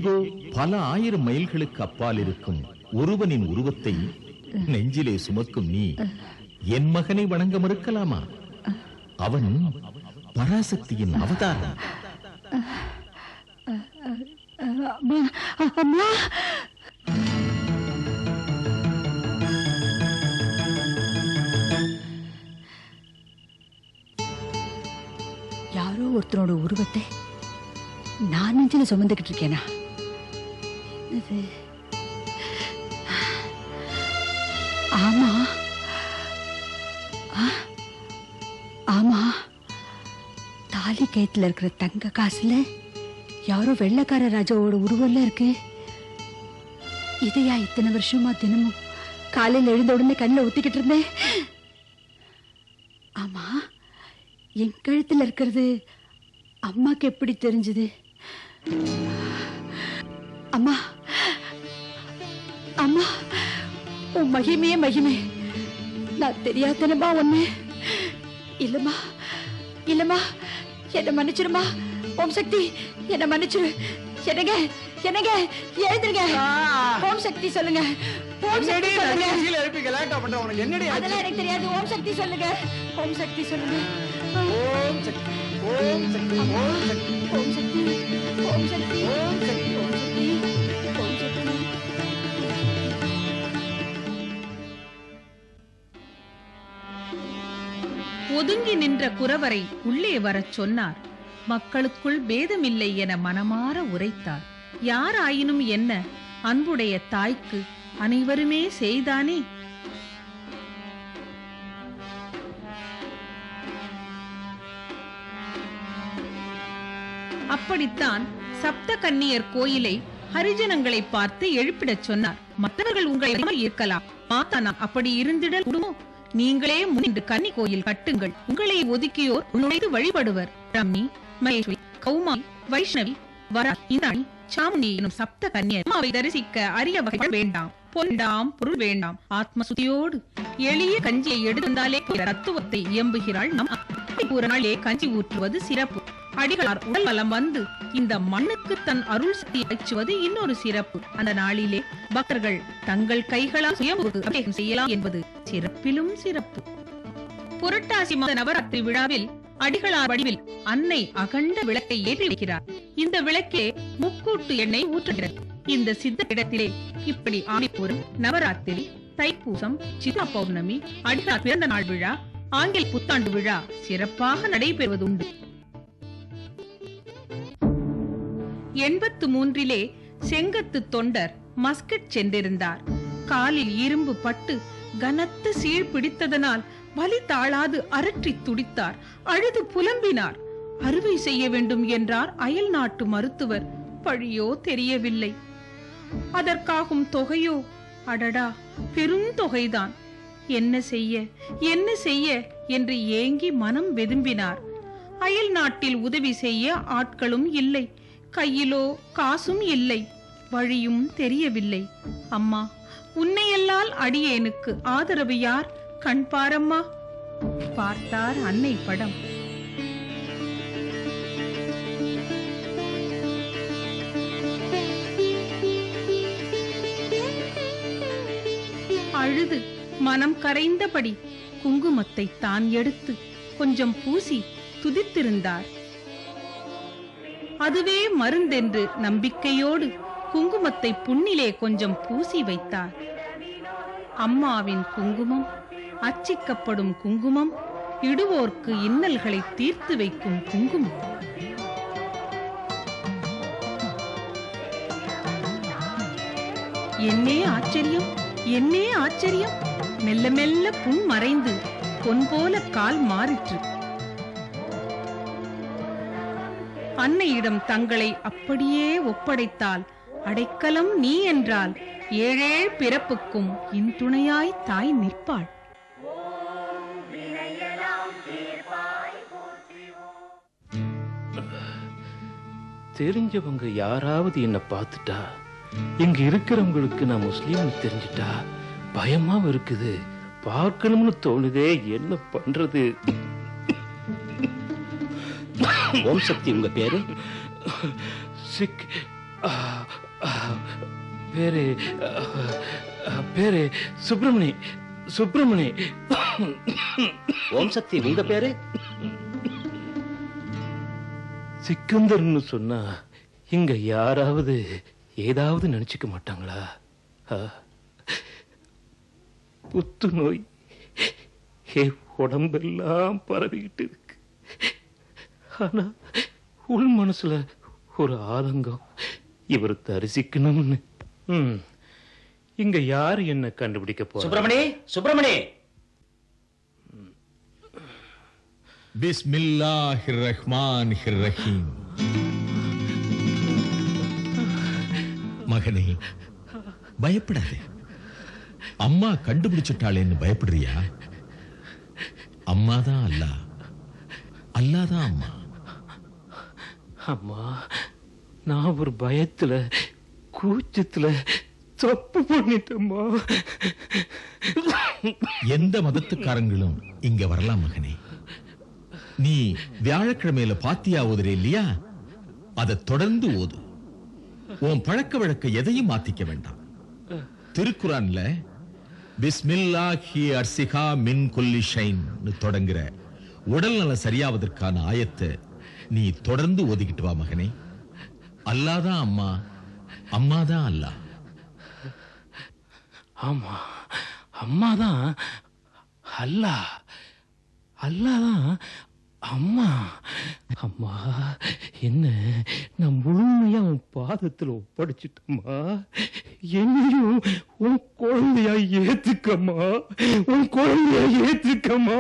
எங்கோ பல ஆயிரம் மைல்களுக்கு அப்பால் இருக்கும் ஒருவனின் உருவத்தை நெஞ்சிலே சுமக்கும் நீ என் மகனை வணங்க மறுக்கலாமா? அவன் பராசக்தியின் அவதாரம். யாரோ ஒருத்தரோட உருவத்தை நான் நெஞ்சில சுமந்துகிட்டு இருக்கேனா? ஆமா ஆமா, தாலி கயித்துல இருக்கிற தங்க காசுல யாரோ வெள்ளக்கார ராஜாவோட உருவம்ல இருக்கு. இதையா இத்தனை வருஷமா தினமும் காலையில் எழுந்த உடனே கண்ணில் ஊத்திக்கிட்டு இருந்தேன். ஆமா, என் கழுத்துல இருக்கிறது அம்மாக்கு எப்படி தெரிஞ்சது? அம்மா அம்மா, உன் மகிமையே மகிமை. நான் தெரியாதனமா ஒண்ணு. இல்லம்மா இல்லம்மா, என்ன மன்னிச்சிருமா. ஓம் சக்தி, என்ன மன்னிச்சிரு. என்னங்க என்னங்க, எழுந்துருங்க. ஓம் சக்தி சொல்லுங்க. ஓம் சக்தி சொல்லுங்க. அதெல்லாம் எனக்கு தெரியாது. ஓம் சக்தி சொல்லுங்க. ஓம் சக்தி சொல்லுங்க. ஓம் சக்தி, ஓம் சக்தி, ஓம் சக்தி, ஓம் சக்தி, ஓம் சக்தி, ஓம் சக்தி, ஓம் சக்தி, ஓம் சக்தி. ஒதுங்கி நின்ற குறவரை உள்ளே வரச் சொன்னார். மக்களுக்குள் பேதமில்லை என மனமாற உரைத்தார். யாராயினும் என்ன, அன்புடைய தாய்க்கு அனைவருமே செய்தானே. அப்படித்தான் சப்த கன்னியர் கோயிலை ஹரிஜனங்களை பார்த்து எழுப்பிடச் சொன்னார். மற்றவர்கள் உங்களை இருக்கலாம், மாத்தானா அப்படி இருந்திட கூடுமோ? நீங்களே முன்னின்று கன்னி கோயில் கட்டுங்கள். உங்களை ஒதுக்கியோர் நுழைந்து வழிபடுவர். ரம்மி, மகேஸ்வரி, கௌமாரி, வைஷ்ணவி, வரா, இந்தாணி, சாமுண்டி எனும் சப்த கன்னியர் அம்மாவை தரிசிக்க அரிய வகைகள் வேண்டாம், பொண்டாம், பொருள் வேண்டாம். ஆத்ம சுத்தியோடு எளிய கஞ்சியை எடுத்தாலே தத்துவத்தை இயம்புகிறாள் நம். ஒரு நாளே கஞ்சி ஊற்றுவது சிறப்பு. அடிகளார் உடல் வலம் வந்து இந்த மண்ணுக்கு தன் அருள் சக்தி அச்சுவது இன்னொரு சிறப்பு. அந்த நாளிலே பக்தர்கள் தங்கள் கைகளால் சுயம்புக்கு அபிஷேகம் செய்யலாம் என்பது சிறப்பிலும் சிறப்பு. புரட்டாசி மாத நவராத்திரி விழாவில் அடிகளார் வடிவில் அன்னை அகண்ட விளக்கை ஏற்றி வைக்கிறார். இந்த விளக்கே முக்கூட்டு எண்ணெய் ஊற்றுகிறது. இந்த சித்த இடத்திலே இப்படி ஆடிப்பூரம், நவராத்திரி, தைப்பூசம், சித்ரா பௌர்ணமி, அடிகளார் பிறந்த நாள் விழா, ஆங்கில புத்தாண்டு விழா சிறப்பாக நடைபெறுவதுண்டு. 83 செங்கத்து தொண்டர் மஸ்கட் சென்றிருந்தார். காலில் இரும்பு பட்டு கனத்து சீழ் பிடித்ததனால் வலி தாழாது அரற்றி துடித்தார். அழுது புலம்பினார். அறுவை செய்ய வேண்டும் என்றார் அயல் நாட்டு மருத்துவர். பழியோ தெரியவில்லை. அதற்காகும் தொகையோ, அடடா, பெருந்தொகைதான். என்ன செய்ய என்ன செய்ய என்று ஏங்கி மனம் வெதும்பினார். அயல் நாட்டில் உதவி செய்ய ஆட்களும் இல்லை. கையிலோ காசும் இல்லை. வழியும் தெரியவில்லை. அம்மா, உன்னையல்லால் அடியேனுக்கு ஆதரவு யார்? கண் பாரம்மா. பார்த்தார் அன்னை படம். அழுது மனம் கரைந்தபடி குங்குமத்தை தான் எடுத்து கொஞ்சம் பூசி துதித்திருந்தார். அதுவே மருந்தென்று நம்பிக்கையோடு குங்குமத்தை புண்ணிலே கொஞ்சம் பூசி வைத்தார். அம்மாவின் குங்குமம், அச்சிக்கப்படும் குங்குமம், இடுவோர்க்கு இன்னல்களை தீர்த்து வைக்கும் குங்குமம். என்னே ஆச்சரியம், என்னே ஆச்சரியம். மெல்ல மெல்ல புண் மறைந்து பொன் போல கால் மாறிற்று. அன்னையிடம் தங்களை அப்படியே ஒப்படைத்தால் அடைக்கலம் நீ என்றால் ஏழேழ் பிறப்புக்கும் இன் துணையாய் தாய் நிற்பாள். தெரிஞ்சவங்க யாராவது என்ன பார்த்துட்டா, இங்க இருக்கிறவங்களுக்கு நான் முஸ்லீம் தெரிஞ்சிட்டா பயமா இருக்குது. பார்க்கணும்னு தோணுதே, என்ன பண்றது? ஓம் சக்தி உங்க பேரு? பேரு பேரு சுப்பிரமணி. சுப்பிரமணி. ஓம் சக்தி, உங்க பேரு? சிக்கந்தர்னு சொன்னா இங்க யாராவது ஏதாவது நினைச்சுக்க மாட்டாங்களா? புத்துநோய் உடம்பெல்லாம் பரவிக்கிட்டு இருக்கு. ஆனா உள் மனசுல ஒரு ஆதங்கம், இவர் தரிசிக்கணும்னு. இங்க யாரு என்ன கண்டுபிடிக்க போற? சுப்பிரமணி, சுப்பிரமணி. பிஸ்மில்லாஹிர் ரஹ்மானிர் ரஹீம். மகனே, பயப்படாதே. அம்மா கண்டுபிடிச்சிட்டாளேன்னு பயப்படுறியா? அம்மாதான் அல்லாஹ், அல்லாதான் அம்மா. அம்மா, நான் ஒரு பயத்துல கூச்சத்துல தப்பு பண்ணிட்டேம்மா. எந்த மதத்துக்காரங்களும் இங்க வரலாம் மகனே. நீ வியாழக்கிழமையில பாத்தியா ஓதுற இல்லையா? அதை தொடர்ந்து ஓது. உன் பழக்க வழக்க எதையும் மாத்திக்க வேண்டாம். திருக்குரான்ல பிஸ்மில்லாஹி அர்சிகா மின் குல்லி ஷைன் தொடங்குற உடல் நல சரியாவதற்கான ஆயத்தை நீ தொடர்ந்து ஓதிக்கிட்டு வா மகனே. அல்லாதான் அம்மா, அம்மாதான் அல்லாஹ். ஆமா, அம்மாதான் அல்லாஹ், அல்லாதான் அம்மா. அம்மா, என்ன நான் முழுமையா உன் பாதத்துல ஒப்படைச்சிட்டம்மா. என்னையும் உன் குழந்தையா ஏத்துக்கம்மா, உன் குழந்தையா ஏத்துக்கம்மா.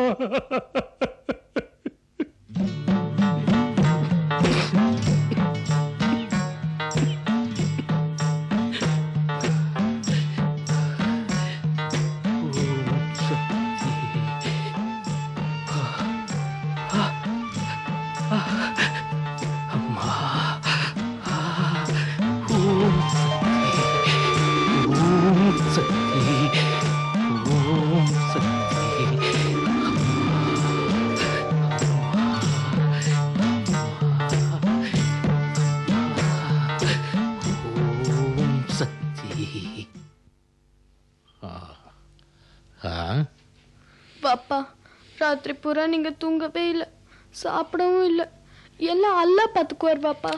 பாப்பா, ராத்திரி பூரா நீங்க தூங்கவே இல்லை, சாப்பிடவும் இல்லை. எல்லாம் அல்லாஹ் பாத்துக்குவார் பாப்பா.